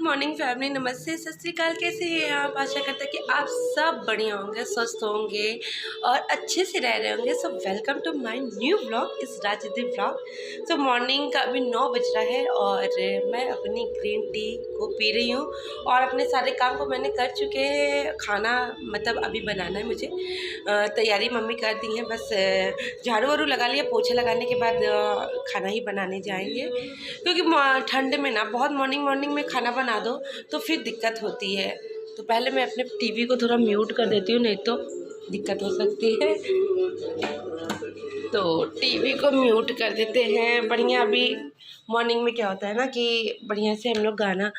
Morning family, नमस्ते, सत श्री अकाल। कैसे हैं आप? आशा करते हैं कि आप सब बढ़िया होंगे, स्वस्थ होंगे और अच्छे से रह रहे होंगे। So welcome to my new vlog, इस राजदी व्लॉग। सो मॉर्निंग का अभी 9 बज रहा है और मैं अपनी ग्रीन टी को पी रही हूँ और अपने सारे काम को मैंने कर चुके हैं। खाना मतलब अभी बनाना है मुझे, तैयारी मम्मी कर दी है। बस झाड़ू वाड़ू लगा लिया, पोछा लगाने के बाद खाना ही बनाने जाएंगे, क्योंकि ठंड में ना बहुत मॉर्निंग में खाना बना दो तो फिर दिक्कत होती है। तो पहले मैं अपने टीवी को थोड़ा म्यूट कर देती हूँ, नहीं तो दिक्कत हो सकती है। तो टीवी को म्यूट कर देते हैं। बढ़िया अभी मॉर्निंग में क्या होता है ना कि बढ़िया से हम लोग गाना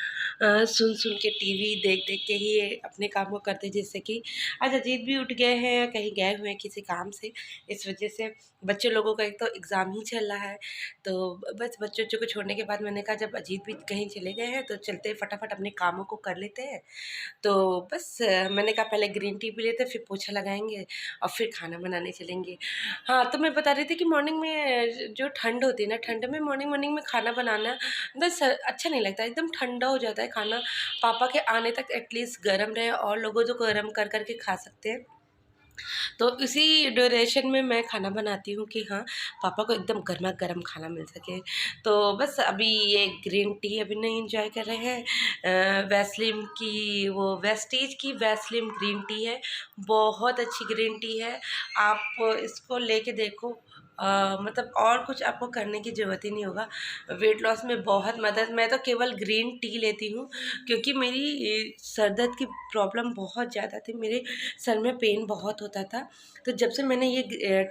सुन सुन के, टीवी देख देख के ही अपने काम को करते हैं। जैसे कि आज अजीत भी उठ गए हैं, कहीं गए हुए हैं किसी काम से, इस वजह से बच्चे लोगों का एक तो एग्ज़ाम ही चल रहा है। तो बस बच्चों को छोड़ने के बाद मैंने कहा जब अजीत भी कहीं चले गए हैं तो चलते फटाफट अपने कामों को कर लेते हैं। तो बस मैंने कहा पहले ग्रीन टी पी लेते, फिर पोछा लगाएंगे और फिर खाना बनाने चलेंगे। हाँ, तो मैं बता रही थी कि मॉर्निंग में जो ठंड होती है ना, ठंड में मॉर्निंग में खाना बनाना बस अच्छा नहीं लगता, एकदम ठंडा हो जाता है खाना। पापा के आने तक एटलीस्ट गर्म रहे और लोगों जो गर्म कर कर के खा सकते हैं। तो इसी ड्यूरेशन में मैं खाना बनाती हूँ कि हाँ, पापा को एकदम गर्मा गर्म खाना मिल सके। तो बस अभी ये ग्रीन टी अभी नहीं इंजॉय कर रहे हैं। वैसलीन की, वो वेस्टीज की वैसलीन ग्रीन टी है, बहुत अच्छी ग्रीन टी है। आप इसको लेके देखो, मतलब और कुछ आपको करने की ज़रूरत ही नहीं होगा। वेट लॉस में बहुत मदद, मैं तो केवल ग्रीन टी लेती हूँ क्योंकि मेरी सर दर्द की प्रॉब्लम बहुत ज़्यादा थी, मेरे सर में पेन बहुत होता था। तो जब से मैंने ये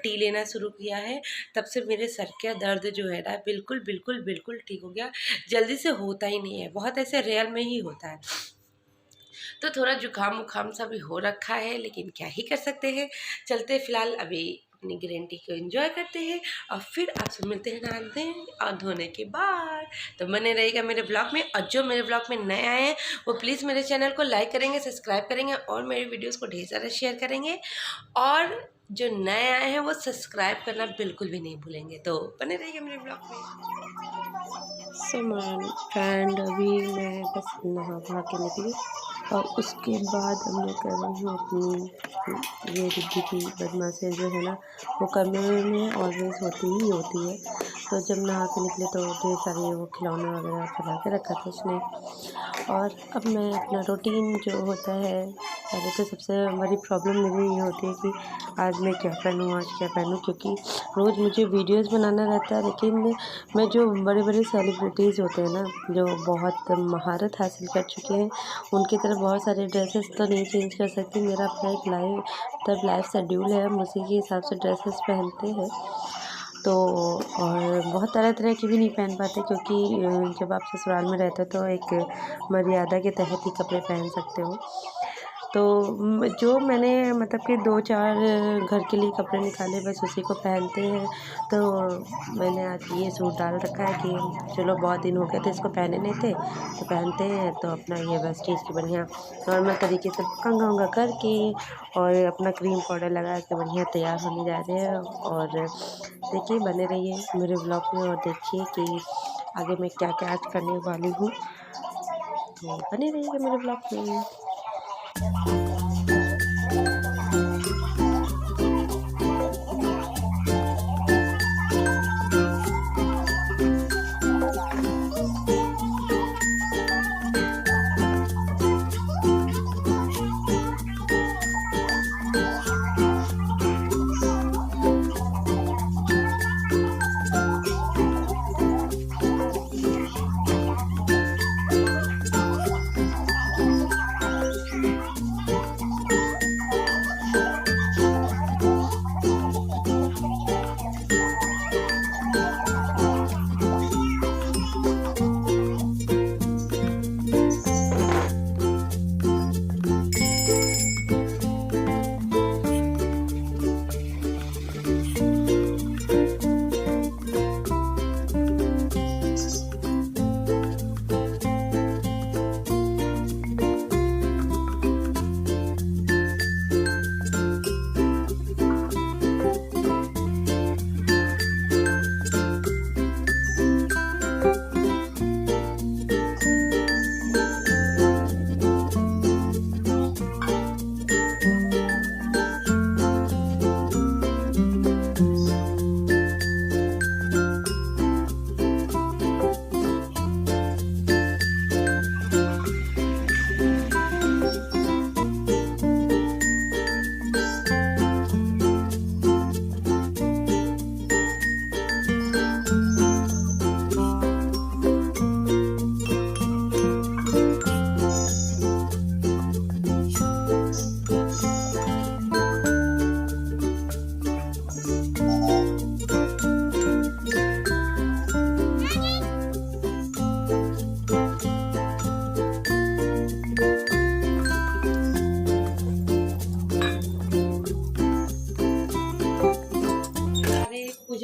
टी लेना शुरू किया है तब से मेरे सर का दर्द जो है ना बिल्कुल ठीक हो गया। जल्दी से होता ही नहीं है, बहुत ऐसे रेयर में ही होता है। तो थोड़ा जुकाम उखाम सा भी हो रखा है, लेकिन क्या ही कर सकते हैं। चलते फिलहाल अभी अपनी ग्रीन टी को एंजॉय करते हैं और फिर आपसे मिलते हैं नहाते और धोने के बाद। तो बने रहेगा मेरे ब्लॉग में, और जो मेरे ब्लॉग में नए आए हैं वो प्लीज़ मेरे चैनल को लाइक करेंगे, सब्सक्राइब करेंगे और मेरी वीडियोस को ढेर सारा शेयर करेंगे। और जो नए आए हैं वो सब्सक्राइब करना बिल्कुल भी नहीं भूलेंगे। तो बने रहिएगा मेरे ब्लॉग में। सामान फ्रेंड, अभी मैं बस नहा वहा के निकली और उसके बाद अब मैं कर रही हूँ अपनी ये रिद्धि की बदमाशी जो है ना, वो कमरे में ऑलवेज होती ही होती है। तो जब नहा के निकले तो ढेर सारे वो खिलौने वगैरह फैला के रखा था उसने। और अब मैं अपना रूटीन जो होता है, पहले तो सबसे बड़ी प्रॉब्लम मेरी ये होती है कि आज मैं क्या पहनूँ, आज क्या पहनूँ, क्योंकि रोज़ मुझे वीडियोस बनाना रहता है। लेकिन मैं जो बड़े बड़े सेलिब्रिटीज़ होते हैं ना, जो बहुत महारत हासिल कर चुके हैं, उनकी तरफ बहुत सारे ड्रेसेस तो नहीं चेंज कर सकती। मेरा अपना एक लाइफ शेड्यूल है, हम उसी के हिसाब से ड्रेसेस पहनते हैं। तो और बहुत तरह तरह की भी नहीं पहन पाते, क्योंकि जब आप ससुराल में रहते हो तो एक मर्यादा के तहत ही कपड़े पहन सकते हो। तो जो मैंने मतलब कि 2-4 घर के लिए कपड़े निकाले, बस उसी को पहनते हैं। तो मैंने आज ये सूट डाल रखा है कि चलो बहुत दिन हो गए थे इसको पहने नहीं थे, तो पहनते हैं। तो अपना ये वेस्टीज की बढ़िया नॉर्मल तरीके से कंघा उंघा करके और अपना क्रीम पाउडर लगा के बढ़िया तैयार होने जा रहे हैं। और देखिए, बने रहिए मेरे ब्लॉग में और देखिए कि आगे मैं क्या क्या आज करने वाली हूँ। तो बने रहिएगा मेरे ब्लॉग में।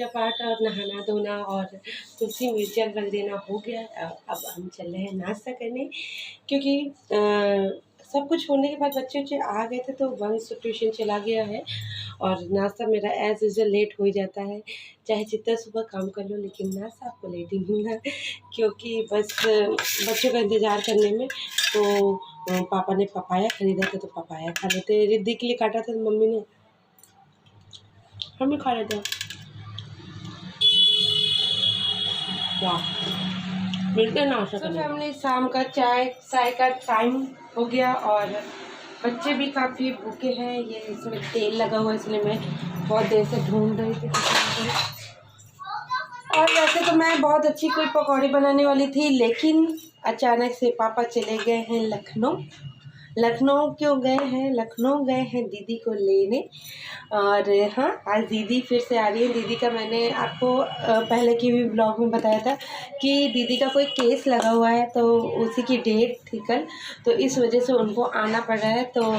पूजा पाठ और नहाना धोना और तुलसी म्यूजियम रख देना हो गया। अब हम चल रहे हैं नाश्ता करने, क्योंकि सब कुछ होने के बाद बच्चे उच्चे आ गए थे तो वंश ट्यूशन चला गया है और नाश्ता मेरा एज़ यूजुअल लेट हो ही जाता है। चाहे जितना सुबह काम कर लो लेकिन नाश्ता आपको लेट ही मिलना है, क्योंकि बस बच्चों का इंतज़ार करने में। तो पापा ने पपाया ख़रीदा था तो पपाया खा लेते, रिद्धि के लिए काटा था तो मम्मी ने, हम भी खा लेते हैं। वाह, मिलते हैं नाश्ता करने। हमने शाम का चाय का टाइम हो गया और बच्चे भी काफ़ी भूखे हैं। ये इसमें तेल लगा हुआ है इसलिए मैं बहुत देर से ढूंढ रही थी। और वैसे तो मैं बहुत अच्छी कोई पकौड़ी बनाने वाली थी, लेकिन अचानक से पापा चले गए हैं लखनऊ। लखनऊ क्यों गए हैं? लखनऊ गए हैं दीदी को लेने। और हाँ, आज दीदी फिर से आ रही है। दीदी का मैंने आपको पहले की भी ब्लॉग में बताया था कि दीदी का कोई केस लगा हुआ है, तो उसी की डेट थी कल, तो इस वजह से उनको आना पड़ रहा है। तो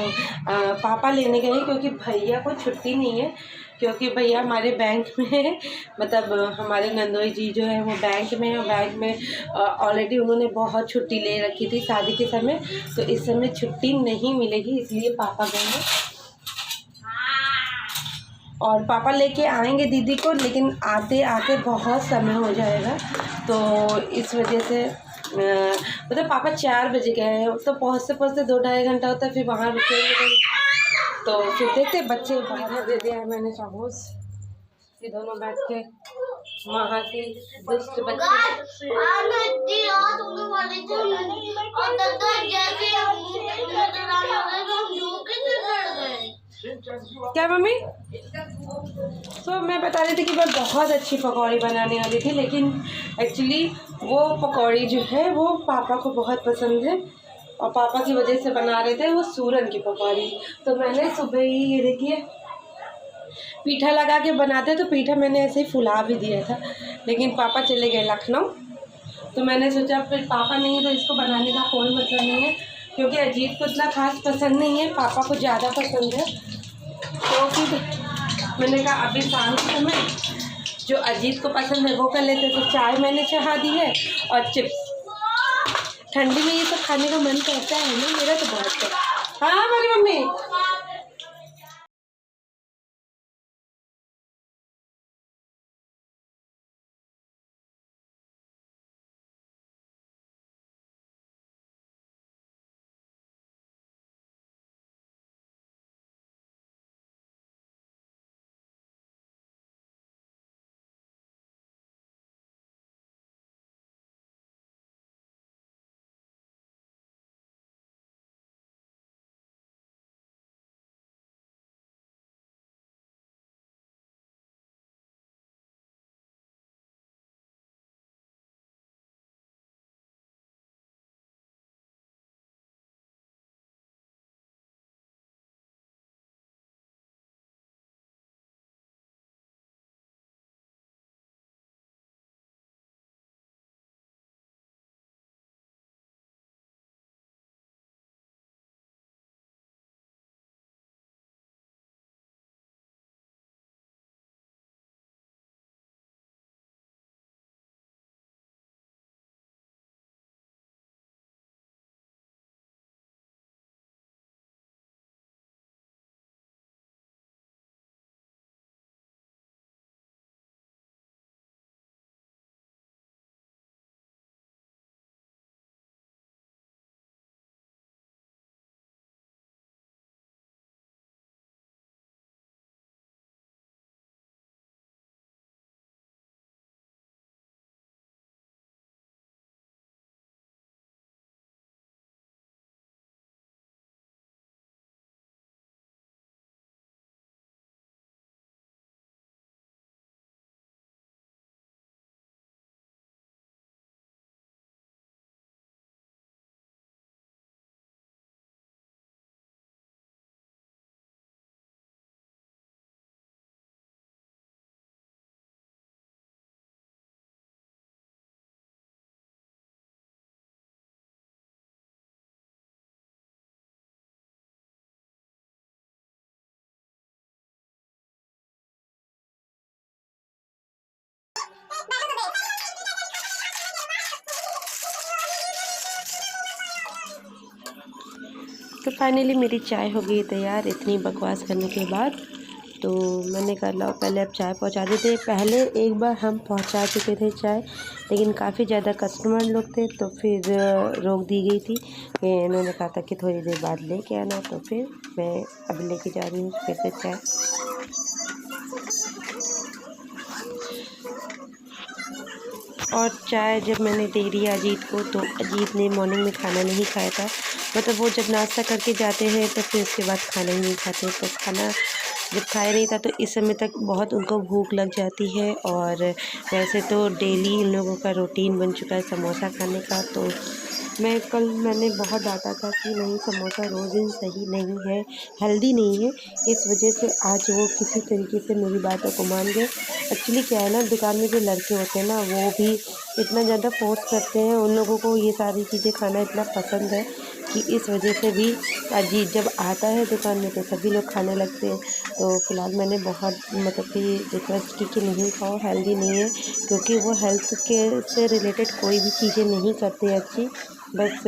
पापा लेने गए क्योंकि भैया को छुट्टी नहीं है, क्योंकि भैया हमारे बैंक में है, मतलब हमारे नंदोई जी जो है वो बैंक में है। बैंक में ऑलरेडी उन्होंने बहुत छुट्टी ले रखी थी शादी के समय, तो इस समय छुट्टी नहीं मिलेगी, इसलिए पापा गए हैं। और पापा लेके आएंगे दीदी को, लेकिन आते आते बहुत समय हो जाएगा, तो इस वजह से मतलब पापा 4 बजे गए हैं, तो पहुँचते पहुँचते 2-2.5 घंटा होता है, फिर वहाँ रुकेंगे। तो फिर देखते बच्चे बाहर दे दिया है मैंने समोस, ये दोनों बैठ के वहाँ के दुष्ट बच्चे। क्या मम्मी? तो मैं बता रही थी कि मैं बहुत अच्छी पकौड़ी बनाने वाली थी, लेकिन एक्चुअली वो पकौड़ी जो है वो पापा को बहुत पसंद है और पापा की वजह से बना रहे थे वो सूरन की पकौड़ी। तो मैंने सुबह ही ये देखिए पीठा लगा के बनाते, तो पीठा मैंने ऐसे ही फुला भी दिया था, लेकिन पापा चले गए लखनऊ, तो मैंने सोचा फिर पापा नहीं है तो इसको बनाने का कोई मतलब नहीं है, क्योंकि अजीत को इतना खास पसंद नहीं है, पापा को ज़्यादा पसंद है। तो फिर मैंने कहा अभी शाम के समय जो अजीत को पसंद है वो कर लेते, तो चाय मैंने चढ़ा दी है और चिप्स। ठंडी में ये सब खाने का मन करता है ना, मेरा तो बहुत है। हाँ मेरी मम्मी। तो फाइनली मेरी चाय हो गई तैयार इतनी बकवास करने के बाद। तो मैंने कहा लाओ पहले अब चाय पहुंचा देते। पहले एक बार हम पहुंचा चुके थे चाय, लेकिन काफ़ी ज़्यादा कस्टमर लोग थे तो फिर रोक दी गई थी। इन्होंने कहा था कि थोड़ी देर बाद लेके आना, तो फिर मैं अब लेके जा रही हूँ फिर से चाय। और चाय जब मैंने दे दिया अजीत को, तो अजीत ने मॉर्निंग में खाना नहीं खाया था। मतलब वो जब नाश्ता करके जाते हैं तो फिर उसके बाद खाना ही नहीं खाते। तो खाना जब खाया नहीं था तो इस समय तक बहुत उनको भूख लग जाती है। और वैसे तो डेली इन लोगों का रूटीन बन चुका है समोसा खाने का। तो मैंने बहुत डांटा था कि नहीं, समोसा रोज़ दिन सही नहीं है, हेल्दी नहीं है। इस वजह से आज वो किसी तरीके से मेरी बातों को मान गए। एक्चुअली क्या है ना, दुकान में जो लड़के होते हैं ना, वो भी इतना ज़्यादा फोर्स करते हैं, उन लोगों को ये सारी चीज़ें खाना इतना पसंद है कि इस वजह से भी अजीत जब आता है दुकान में तो सभी लोग खाने लगते हैं। तो फिलहाल मैंने बहुत मतलब कि रिक्वेस्ट की कि नहीं खाओ, हेल्दी नहीं है। क्योंकि वो हेल्थ के से रिलेटेड कोई भी चीज़ें नहीं करते अच्छी, बस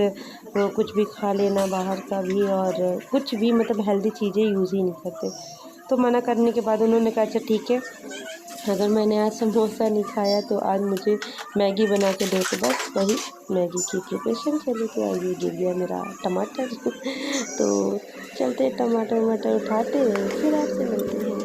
वो कुछ भी खा लेना बाहर का भी, और कुछ भी मतलब हेल्दी चीज़ें यूज़ ही नहीं करते। तो मना करने के बाद उन्होंने कहा अच्छा ठीक है, अगर मैंने आज समोसा नहीं खाया तो आज मुझे मैगी बना के दो। तो बस वही मैगी की प्रिपरेशन चली थी और ये गिर गया मेरा टमाटर। तो चलते टमाटर वमाटर उठाते फिर आपसे मिलते हैं।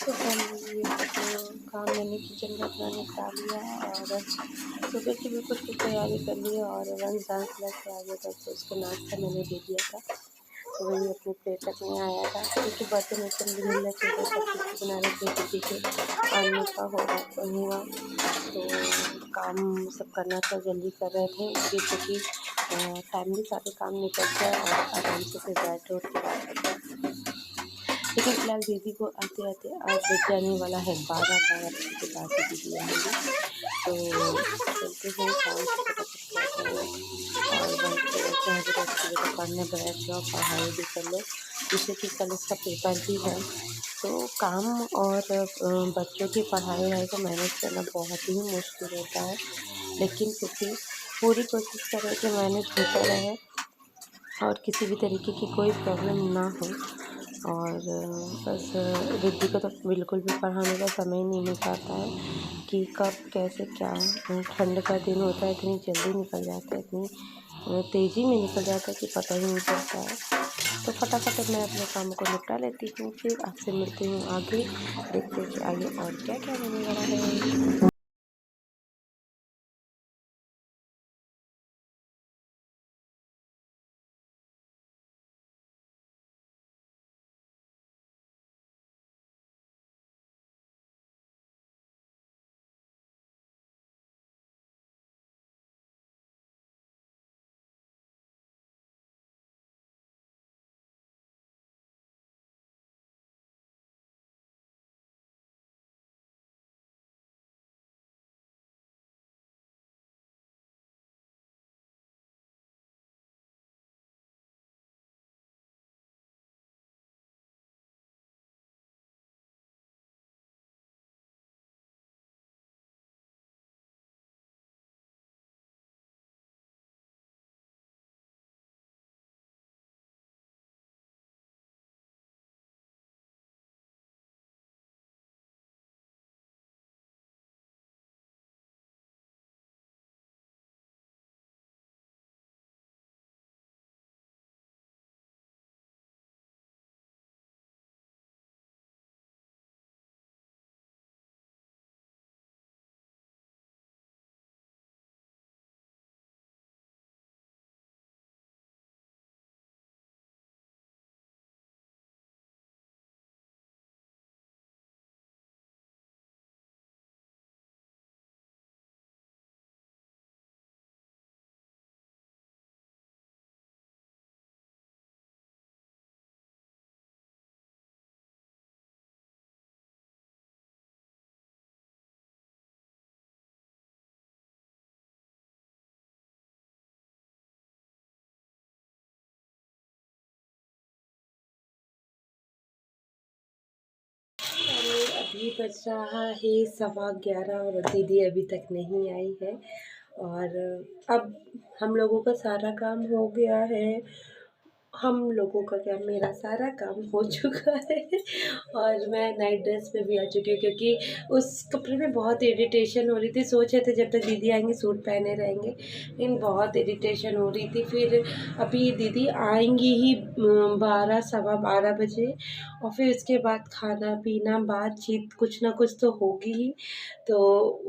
तो फाइनली ये सब काम मैंने किचन का अपना निपटा लिया और सुबह की भी कुछ तैयारी कर ली। और रंग डांस क्लास से आ गया था तो उसको नाश्ता मैंने दे दिया था। तो वही अपने प्लेट रखने आया था क्योंकि बर्तन वर्तन भी मिलना चाहिए, सब कुछ बना रहे थे किसी के आने का हुआ। तो काम सब करना था, जल्दी कर रहे थे जैसे कि टाइमली सारे काम निकल जाए और आराम से फिर बैठ उठ के बात करते हैं। लेकिन फिलहाल दीदी को आते आते आज बज जाने वाला है 12 बजे के बाद ही दीदी आएंगे। तो चलते हैं काम से फटाफट करते हैं और बंद के तो पढ़ने बैठ जाओ, पढ़ाई भी कर लो जिससे कि कल इसका पेपर भी है। तो काम और बच्चों की पढ़ाई वढ़ाई को मैनेज करना बहुत ही मुश्किल होता है। लेकिन फिर भी पूरी कोशिश करें कि मैनेज होता रहे और किसी भी तरीके की कोई प्रॉब्लम ना हो। और बस रिद्धि को तो बिल्कुल भी पढ़ाने का समय ही नहीं मिल पाता है कि कब कैसे क्या। ठंड का दिन होता है, इतनी जल्दी निकल जाता है, इतनी तेज़ी में निकल जाता है कि पता ही नहीं चलता है। तो फटाफट मैं अपने काम को निपटा लेती हूँ, फिर आपसे मिलती हूँ आगे, देखते हैं कि आगे और क्या क्या होने वाला है। अभी बज रहा है 11:15 और दीदी अभी तक नहीं आई है। और अब हम लोगों का सारा काम हो गया है। हम लोगों का क्या, मेरा सारा काम हो चुका है और मैं नाइट ड्रेस में भी आ चुकी हूँ, क्योंकि उस कपड़े में बहुत इरिटेशन हो रही थी। सोचे थे जब तक दीदी आएंगी सूट पहने रहेंगे, लेकिन बहुत इरिटेशन हो रही थी। फिर अभी दीदी आएंगी ही 12 सवा 12 बजे, और फिर उसके बाद खाना पीना बातचीत कुछ ना कुछ तो होगी ही, तो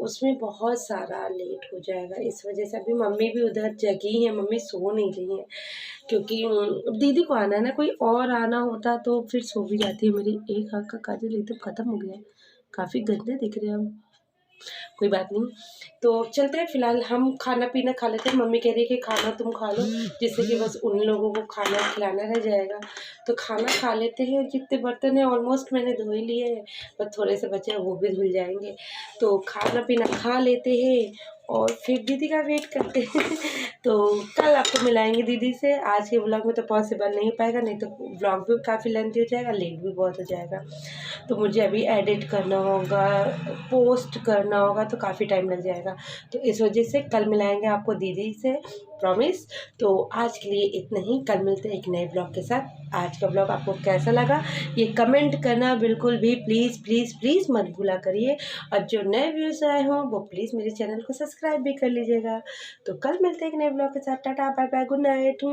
उसमें बहुत सारा लेट हो जाएगा। इस वजह से अभी मम्मी भी उधर जगी हैं, मम्मी सो नहीं रही हैं, क्योंकि दीदी को आना है ना। कोई और आना होता तो फिर सो भी जाती है। मेरी एक आँख का काजल एकदम ख़त्म हो गया है, काफ़ी गंदे दिख रहे हैं हम। कोई बात नहीं, तो चलते हैं। फ़िलहाल हम खाना पीना खा लेते हैं। मम्मी कह रही है कि खाना तुम खा लो, जिससे कि बस उन लोगों को खाना खिलाना रह जाएगा। तो खाना खा लेते हैं। जितने बर्तन हैं ऑलमोस्ट मैंने धो ही लिए हैं, बस थोड़े से बचे हैं, वो भी धुल जाएंगे। तो खाना पीना खा लेते हैं और फिर दीदी का वेट करते हैं तो कल आपको मिलाएंगे दीदी से। आज के व्लॉग में तो पॉसिबल नहीं हो पाएगा, नहीं तो व्लॉग भी काफ़ी लेंथी हो जाएगा, लेट भी बहुत हो जाएगा। तो मुझे अभी एडिट करना होगा, पोस्ट करना होगा, तो काफ़ी टाइम लग जाएगा। तो इस वजह से कल मिलाएंगे आपको दीदी से, प्रॉमिस। तो आज के लिए इतना ही, कल मिलते हैं एक नए ब्लॉग के साथ। आज का ब्लॉग आपको कैसा लगा ये कमेंट करना बिल्कुल भी प्लीज़ प्लीज़ प्लीज़ मत भूला करिए। और जो नए व्यूज़ आए हों वो प्लीज़ मेरे चैनल को सब्सक्राइब भी कर लीजिएगा। तो कल मिलते हैं एक नए ब्लॉग के साथ। Tata bye bye, good night.